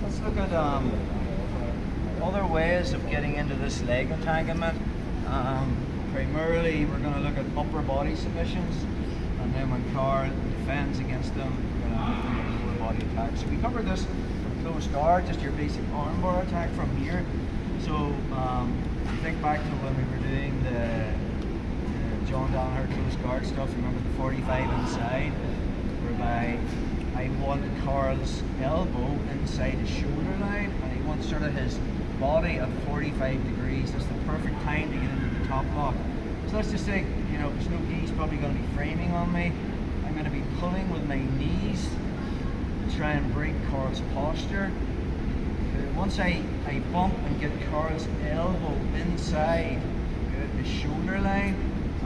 Let's look at other ways of getting into this leg entanglement. Primarily, we're going to look at upper body submissions, and then when Carl defends against them, we're going to look at lower body attacks. So we covered this from close guard, just your basic armbar attack from here. So think back to when we were doing the John Danaher close guard stuff. Remember the 45 inside, whereby I want Carl's elbow inside his shoulder line, and he wants sort of his body at 45 degrees. That's the perfect time to get into the top lock. So let's just say, you know, Snooky's probably going to be framing on me. I'm going to be pulling with my knees to try and break Carl's posture. Once I bump and get Carl's elbow inside the shoulder line,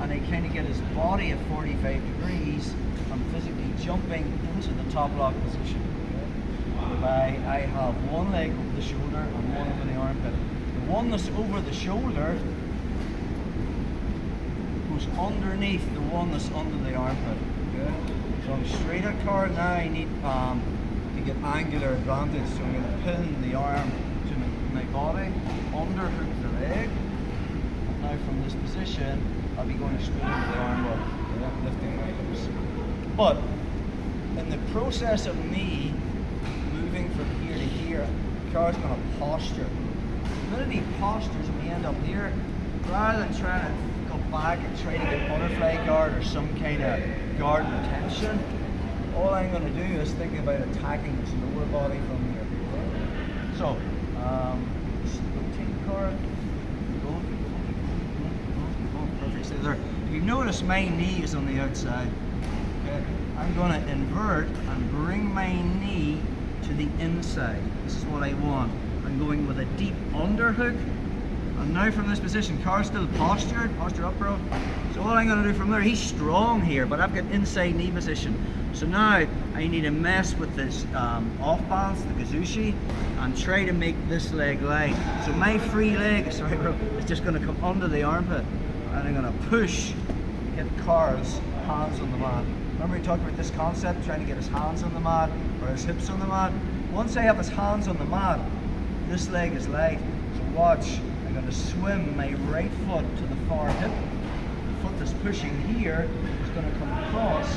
and I kind of get his body at 45 degrees, I'm physically jumping into the top lock position. Whereby I have one leg over the shoulder and one over the armpit. The one that's over the shoulder goes underneath the one that's under the armpit. Okay? So I'm straight at Carl now. I need to get angular advantage. So I'm going to pin the arm to my body, underhook the leg. And now from this position, I'll be going straight into the armbar, lifting my hips. But in the process of me moving from here to here, Carl's going to posture. The minute he postures and we end up here, rather than trying to go back and try to get butterfly guard or some kind of guard retention, all I'm going to do is think about attacking his lower body from here. So, just rotate Carl. Perfect. So there, if you notice, my knee is on the outside. Okay, I'm going to invert and bring my knee to the inside. This is what I want. I'm going with a deep underhook. And now from this position, Carl's still postured, posture up, bro. So all I'm going to do from there, he's strong here, but I've got inside knee position. So now I need to mess with this off balance, the Kazushi, and try to make this leg light. So my free leg, sorry bro, is just going to come under the armpit, and I'm going to push, get Carl's hands on the mat. Remember we talked about this concept, trying to get his hands on the mat or his hips on the mat. Once I have his hands on the mat, this leg is light. So watch, I'm going to swim my right foot to the far hip. The foot that's pushing here is going to come across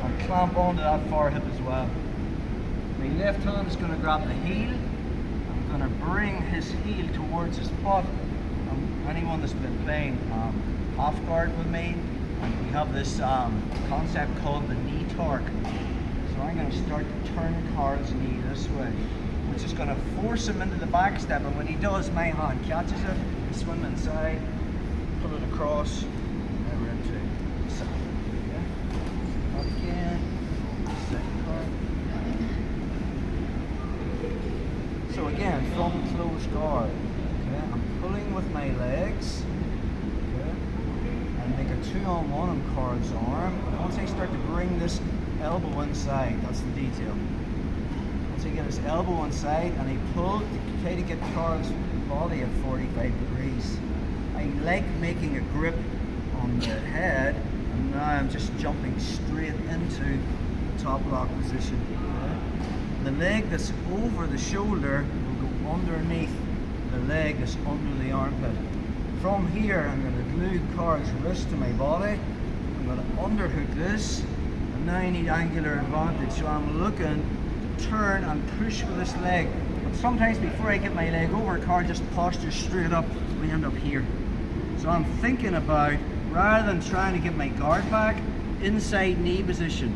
and clamp onto that far hip as well. My left hand is going to grab the heel. I'm going to bring his heel towards his butt. Anyone that's been playing half guard with me, we have this concept called the knee torque. So I'm going to start to turn Carl's knee this way, which is going to force him into the back step, and when he does, my hand catches it, I swim inside, pull it across, and we're into the second. Okay? Up again, second card. So again, from close guard, okay, I'm pulling with my legs, okay, and make a 2-on-1 on Carl's arm. And once I start to bring this elbow inside, that's the detail. Once I get his elbow inside and I pull to try to get Carl's body at 45 degrees, I like making a grip on the head, and now I'm just jumping straight into the top lock position. Okay? The leg that's over the shoulder will go underneath the leg that's under the armpit. From here, I'm going to glue Carl's wrist to my body. I'm going to underhook this, and now I need angular advantage. So I'm looking to turn and push with this leg. But sometimes before I get my leg over, Carl just postures straight up. We end up here. So I'm thinking about, rather than trying to get my guard back, inside knee position.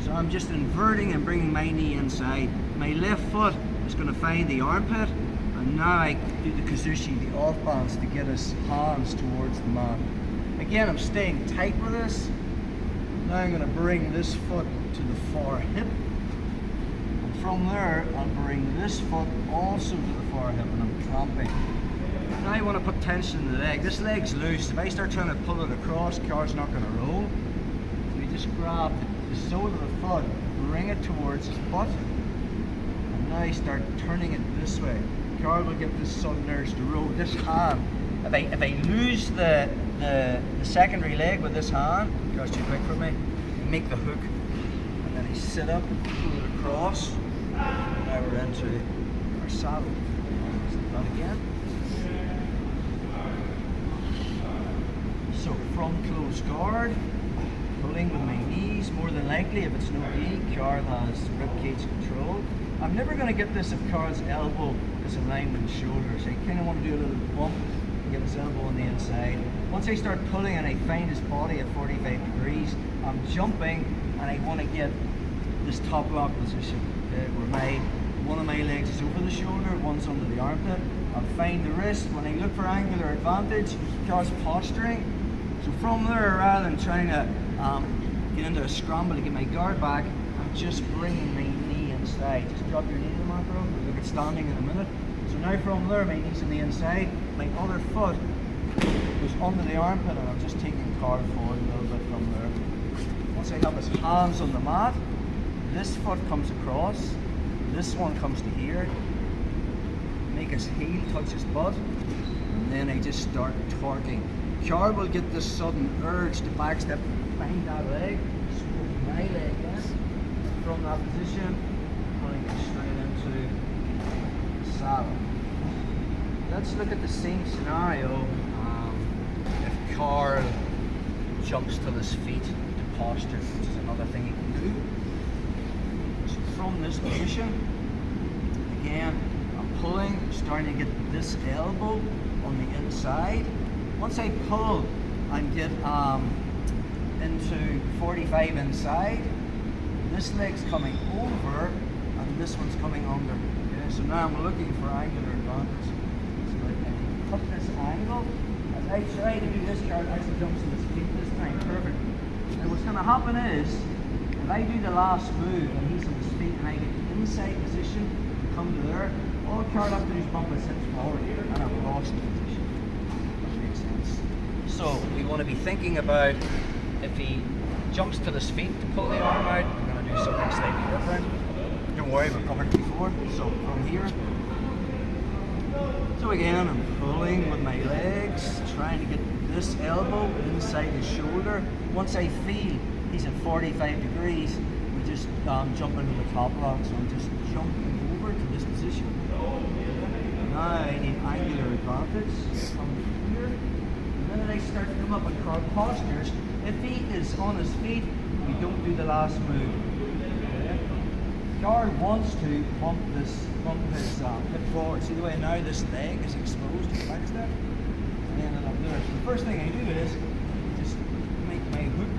So I'm just inverting and bringing my knee inside. My left foot is going to find the armpit, and now I do the Kazushi, the off balance, to get his hands towards the mat. Again, I'm staying tight with this. Now I'm going to bring this foot to the far hip. And from there, I'll bring this foot also to the far hip, and I'm clamping. Now I want to put tension in the leg. This leg's loose. If I start trying to pull it across, Carl's not going to roll. So we just grab the sole of the foot, bring it towards his butt, and now I start turning it this way. Carl will get this sudden urge to roll. This hand, if I lose the secondary leg with this hand, Carl's too quick for me, make the hook. then I sit up, pull it across, and now we're into our saddle. That again. So from close guard, pulling with my knees, more than likely if it's no E, Carl has ribcage control. I'm never going to get this if Carl's elbow is aligned with his shoulder, so I kind of want to do a little bump and get his elbow on the inside. Once I start pulling and I find his body at 45 degrees, I'm jumping and I want to get this top lock position, okay, where one of my legs is over the shoulder, one's under the armpit. I'll find the wrist. When I look for angular advantage, Carl's posturing. So from there, rather than trying to get into a scramble to get my guard back, I'm just bringing my knee inside. Just drop your knee in the macro. We'll look at standing in a minute. So now from there, my knee's on the inside. My other foot goes under the armpit, and I'm just taking Carl forward a little bit from there. Once I have his hands on the mat, this foot comes across. This one comes to here. Make his heel touch his butt, and then I just start torquing. Carl will get this sudden urge to backstep behind that leg, squeeze my leg in. From that position, pulling it straight into the saddle. Let's look at the same scenario if Carl jumps to his feet to posture, which is another thing he can do. So from this position, again, I'm pulling, starting to get this elbow on the inside. Once I pull and get into 45 inside, this leg's coming over and this one's coming under. Okay, so now I'm looking for angular advantage. So I can cut this angle. As I try to do this, Carl actually jumps to his feet this time. Perfect. Now what's going to happen is, if I do the last move and he's on his feet and I get the inside position and come to there, all Carl has to do is bump his hips forward and I've lost the position. That makes sense. So we want to be thinking about, if he jumps to his feet to pull the arm out, we're going to do something slightly different. Don't worry, we've covered it before. So from here, so again, I'm pulling with my legs, trying to get this elbow inside his shoulder. Once I feel he's at 45 degrees, we just jump into the top lock. So I'm just jumping over to this position. Now I need angular advantage from here. The minute I start to come up and Carl postures, if he is on his feet, we don't do the last move. Okay? Carl wants to bump his hip forward. See the way now this leg is exposed to the back step? And then I'm there. So the first thing I do is just make my hook.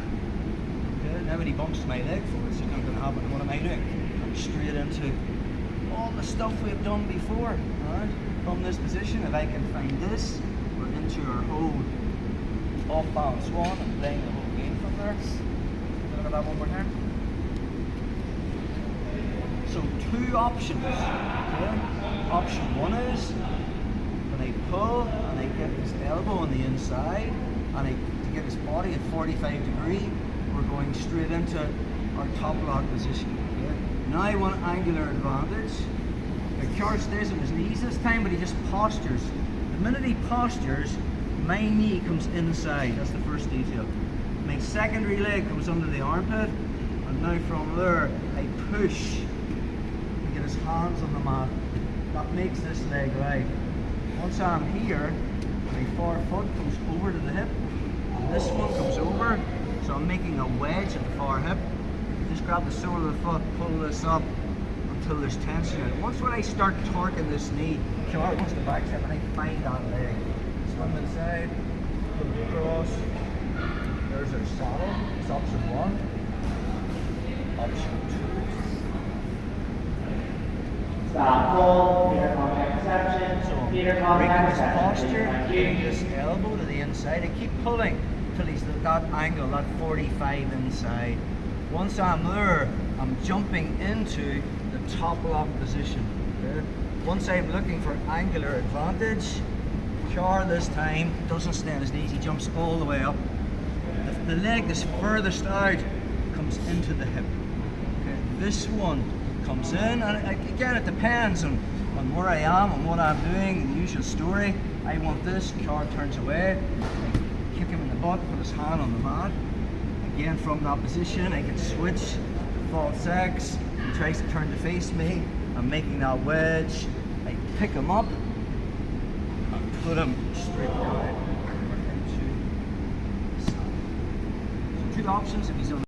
Okay? Now when he bumps my leg forward, it's not going to happen. What am I doing? I'm straight into all the stuff we've done before. Alright? From this position, if I can find this, we're into our hold. Off balance one and playing the whole game from there. Look at that one more time. So two options. Okay? Option one is when I pull and I get his elbow on the inside and to get his body at 45 degrees, we're going straight into our top lock position. Okay? Now I want angular advantage. Now Carl stays on his knees this time, but he just postures. The minute he postures, my knee comes inside. That's the first detail. My secondary leg comes under the armpit, and now from there I push and get his hands on the mat. That makes this leg light. Once I'm here, my far foot comes over to the hip, and this one comes over, so I'm making a wedge at the far hip. Just grab the sole of the foot, pull this up until there's tension in it. Once when I start torquing this knee, Carl wants the back step and I find that leg. Swim inside, pull it across. There's our saddle. It's option one. Option two. Stop, hold, feeder contact reception, So feeder breaking contact his reception. posture, getting this elbow to the inside. I keep pulling until he's at that angle, that 45 inside. Once I'm there, I'm jumping into the top lock position. Okay? Once I'm looking for angular advantage, Carl this time doesn't stay on his knees, he jumps all the way up. The leg that's furthest out comes into the hip. Okay? This one comes in, and again it depends on where I am and what I'm doing, the usual story. I want this, Carl turns away, I kick him in the butt, put his hand on the mat. Again from that position I can switch default sex. He tries to turn to face me. I'm making that wedge. I pick him up. I put him straight down. So two options if he's on